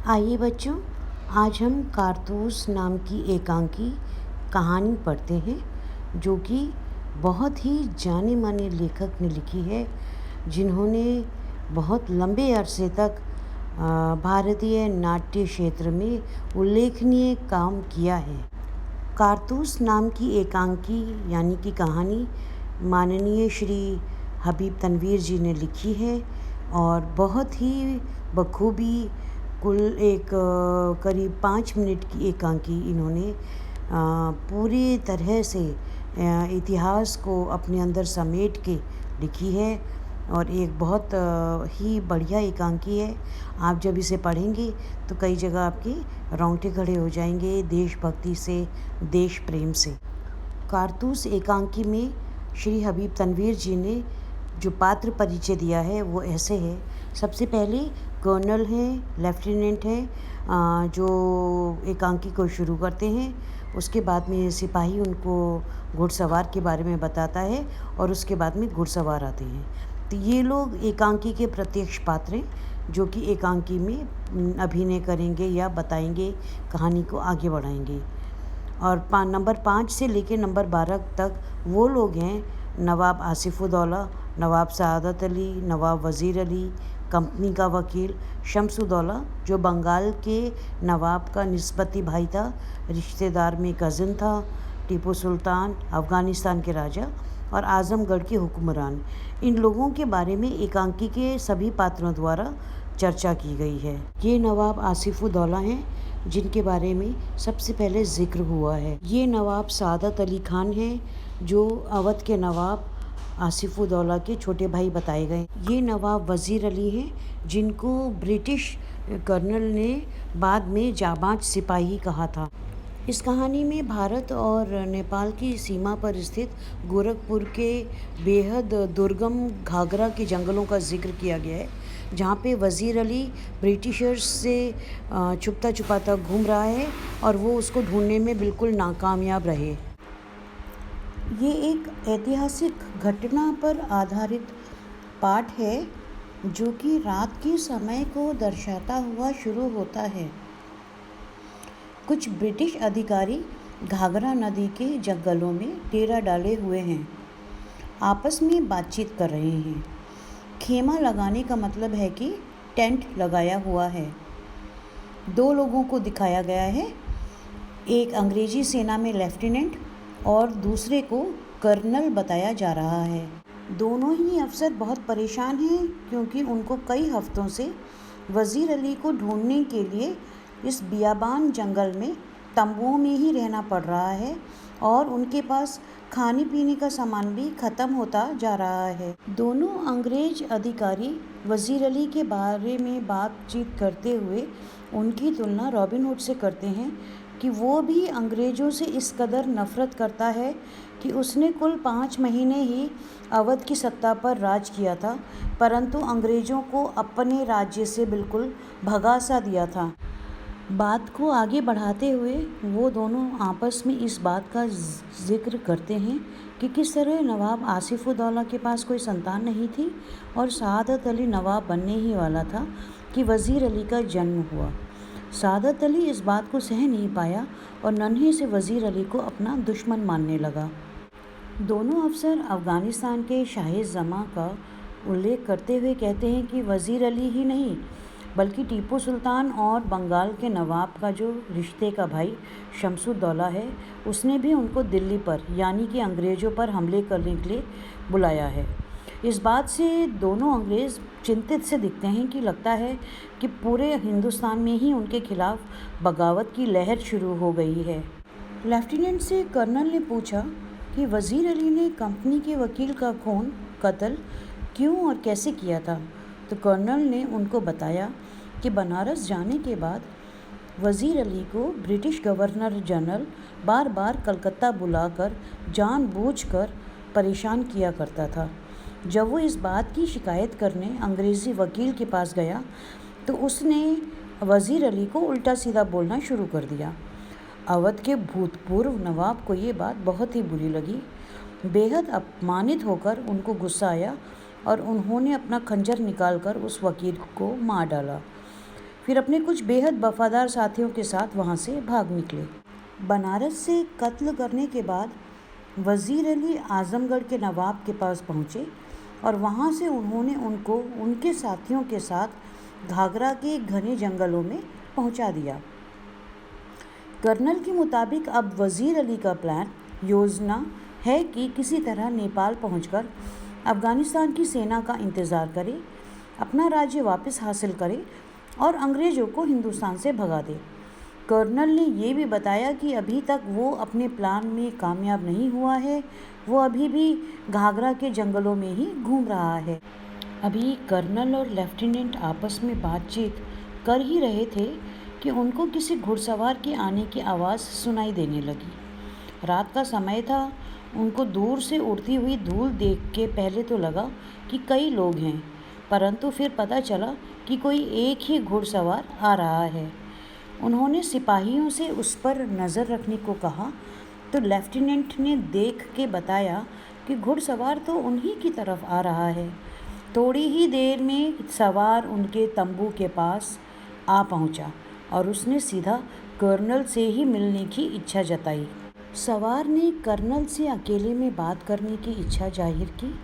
आइए बच्चों, आज हम कारतूस नाम की एकांकी कहानी पढ़ते हैं जो कि बहुत ही जाने माने लेखक ने लिखी है, जिन्होंने बहुत लंबे अरसे तक भारतीय नाट्य क्षेत्र में उल्लेखनीय काम किया है। कारतूस नाम की एकांकी यानी कि कहानी माननीय श्री हबीब तनवीर जी ने लिखी है और बहुत ही बखूबी कुल एक करीब 5 मिनट की एकांकी इन्होंने पूरी तरह से इतिहास को अपने अंदर समेट के लिखी है और एक बहुत ही बढ़िया एकांकी है। आप जब इसे पढ़ेंगे तो कई जगह आपके रोंगटे खड़े हो जाएंगे देशभक्ति से, देश प्रेम से। कारतूस एकांकी में श्री हबीब तनवीर जी ने जो पात्र परिचय दिया है वो ऐसे है। सबसे पहले कर्नल हैं, लेफ्टिनेंट हैं जो एकांकी को शुरू करते हैं। उसके बाद में सिपाही उनको घुड़सवार के बारे में बताता है और उसके बाद में घुड़सवार आते हैं। तो ये लोग एकांकी के प्रत्यक्ष पात्र हैं जो कि एकांकी में अभिनय करेंगे या बताएंगे, कहानी को आगे बढ़ाएंगे। और नंबर 5 से लेकर नंबर 12 तक वो लोग हैं नवाब आसिफउद्दौला, नवाब सआदत अली, नवाब वज़ीर अली, कंपनी का वकील शम्सुद्दौला जो बंगाल के नवाब का निस्बती भाई था, रिश्तेदार में कज़न था, टीपू सुल्तान अफ़गानिस्तान के राजा और आज़मगढ़ के हुक्मरान। इन लोगों के बारे में एकांकी के सभी पात्रों द्वारा चर्चा की गई है। ये नवाब आसिफउद्दौला हैं जिनके बारे में सबसे पहले जिक्र हुआ है। ये नवाब सआदत अली खान हैं जो अवध के नवाब आसिफउद्दौला के छोटे भाई बताए गए। ये नवाब वज़ीर अली हैं जिनको ब्रिटिश कर्नल ने बाद में जाबाज सिपाही कहा था। इस कहानी में भारत और नेपाल की सीमा पर स्थित गोरखपुर के बेहद दुर्गम घाघरा के जंगलों का जिक्र किया गया है, जहाँ पे वज़ीर अली ब्रिटिशर्स से छुपता छुपाता घूम रहा है और वो उसको ढूंढने में बिल्कुल नाकामयाब रहे। ये एक ऐतिहासिक घटना पर आधारित पाठ है जो कि रात के समय को दर्शाता हुआ शुरू होता है। कुछ ब्रिटिश अधिकारी घाघरा नदी के जंगलों में डेरा डाले हुए हैं, आपस में बातचीत कर रहे हैं। खेमा लगाने का मतलब है कि टेंट लगाया हुआ है। 2 लोगों को दिखाया गया है, एक अंग्रेजी सेना में लेफ्टिनेंट और दूसरे को कर्नल बताया जा रहा है। दोनों ही अफसर बहुत परेशान हैं क्योंकि उनको कई हफ्तों से वज़ीर अली को ढूंढने के लिए इस बियाबान जंगल में तंबुओं में ही रहना पड़ रहा है और उनके पास खाने पीने का सामान भी ख़त्म होता जा रहा है। दोनों अंग्रेज अधिकारी वज़ीर अली के बारे में बातचीत करते हुए उनकी तुलना रॉबिन हुड से करते हैं कि वो भी अंग्रेज़ों से इस कदर नफ़रत करता है कि उसने कुल 5 महीने ही अवध की सत्ता पर राज किया था, परंतु अंग्रेज़ों को अपने राज्य से बिल्कुल भगा सा दिया था। बात को आगे बढ़ाते हुए वो दोनों आपस में इस बात का जिक्र करते हैं कि किस तरह नवाब आसिफउद्दौला के पास कोई संतान नहीं थी और सआदत अली नवाब बनने ही वाला था कि वज़ीर अली का जन्म हुआ। सआदत अली इस बात को सह नहीं पाया और नन्हे से वज़ीर अली को अपना दुश्मन मानने लगा। दोनों अफसर अफ़गानिस्तान के शाह-ए-ज़मां का उल्लेख करते हुए कहते हैं कि वज़ीर अली ही नहीं बल्कि टीपू सुल्तान और बंगाल के नवाब का जो रिश्ते का भाई शम्सुद्दौला है, उसने भी उनको दिल्ली पर यानी कि अंग्रेज़ों पर हमले करने के लिए बुलाया है। इस बात से दोनों अंग्रेज़ चिंतित से दिखते हैं कि लगता है कि पूरे हिंदुस्तान में ही उनके खिलाफ बगावत की लहर शुरू हो गई है। लेफ्टिनेंट से कर्नल ने पूछा कि वज़ीर अली ने कंपनी के वकील का कत्ल क्यों और कैसे किया था। तो कर्नल ने उनको बताया कि बनारस जाने के बाद वज़ीर अली को ब्रिटिश गवर्नर जनरल बार बार कलकत्ता बुलाकर जानबूझकर परेशान किया करता था। जब वो इस बात की शिकायत करने अंग्रेज़ी वकील के पास गया तो उसने वज़ीर अली को उल्टा सीधा बोलना शुरू कर दिया। अवध के भूतपूर्व नवाब को ये बात बहुत ही बुरी लगी। बेहद अपमानित होकर उनको गुस्सा आया और उन्होंने अपना खंजर निकालकर उस वकील को मार डाला। फिर अपने कुछ बेहद वफादार साथियों के साथ वहाँ से भाग निकले। बनारस से कत्ल करने के बाद वज़ीर अली आज़मगढ़ के नवाब के पास पहुँचे और वहाँ से उन्होंने उनको उनके साथियों के साथ घाघरा के घने जंगलों में पहुँचा दिया। कर्नल के मुताबिक अब वज़ीर अली का प्लान योजना है कि किसी तरह नेपाल पहुंचकर अफ़गानिस्तान की सेना का इंतज़ार करे, अपना राज्य वापस हासिल करे और अंग्रेज़ों को हिंदुस्तान से भगा दे। कर्नल ने ये भी बताया कि अभी तक वो अपने प्लान में कामयाब नहीं हुआ है, वो अभी भी घाघरा के जंगलों में ही घूम रहा है। अभी कर्नल और लेफ्टिनेंट आपस में बातचीत कर ही रहे थे कि उनको किसी घुड़सवार के आने की आवाज़ सुनाई देने लगी। रात का समय था। उनको दूर से उड़ती हुई धूल देख के पहले तो लगा कि कई लोग हैं, परंतु फिर पता चला कि कोई एक ही घुड़सवार आ रहा है। उन्होंने सिपाहियों से उस पर नज़र रखने को कहा तो लेफ्टिनेंट ने देख के बताया कि घुड़सवार तो उन्हीं की तरफ आ रहा है। थोड़ी ही देर में सवार उनके तंबू के पास आ पहुंचा और उसने सीधा कर्नल से ही मिलने की इच्छा जताई। सवार ने कर्नल से अकेले में बात करने की इच्छा जाहिर की।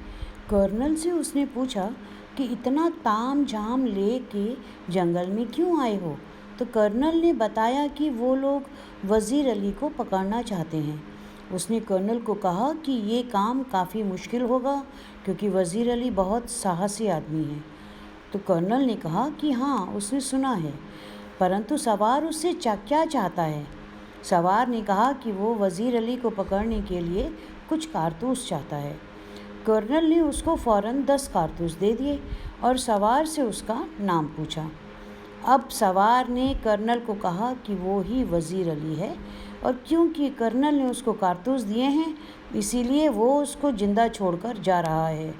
कर्नल से उसने पूछा कि इतना ताम झाम ले के जंगल में क्यों आए हो? तो कर्नल ने बताया कि वो लोग वज़ीर अली को पकड़ना चाहते हैं। उसने कर्नल को कहा कि ये काम काफ़ी मुश्किल होगा क्योंकि वज़ीर अली बहुत साहसी आदमी है। तो कर्नल ने कहा कि हाँ, उसने सुना है, परंतु सवार उससे क्या चाहता है? सवार ने कहा कि वो वज़ीर अली को पकड़ने के लिए कुछ कारतूस चाहता है। कर्नल ने उसको फ़ौरन 10 कारतूस दे दिए और सवार से उसका नाम पूछा। अब सवार ने कर्नल को कहा कि वो ही वज़ीर अली है और क्योंकि कर्नल ने उसको कारतूस दिए हैं इसीलिए वो उसको ज़िंदा छोड़कर जा रहा है।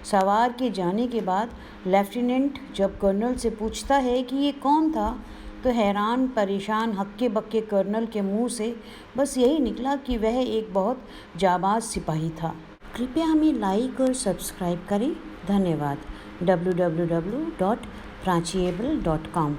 सवार के जाने के बाद लेफ्टिनेंट जब कर्नल से पूछता है कि ये कौन था, तो हैरान परेशान हक्के बक्के कर्नल के मुंह से बस यही निकला कि वह एक बहुत जाबाज सिपाही था। कृपया हमें लाइक और सब्सक्राइब करें। धन्यवाद। www.prachiable.com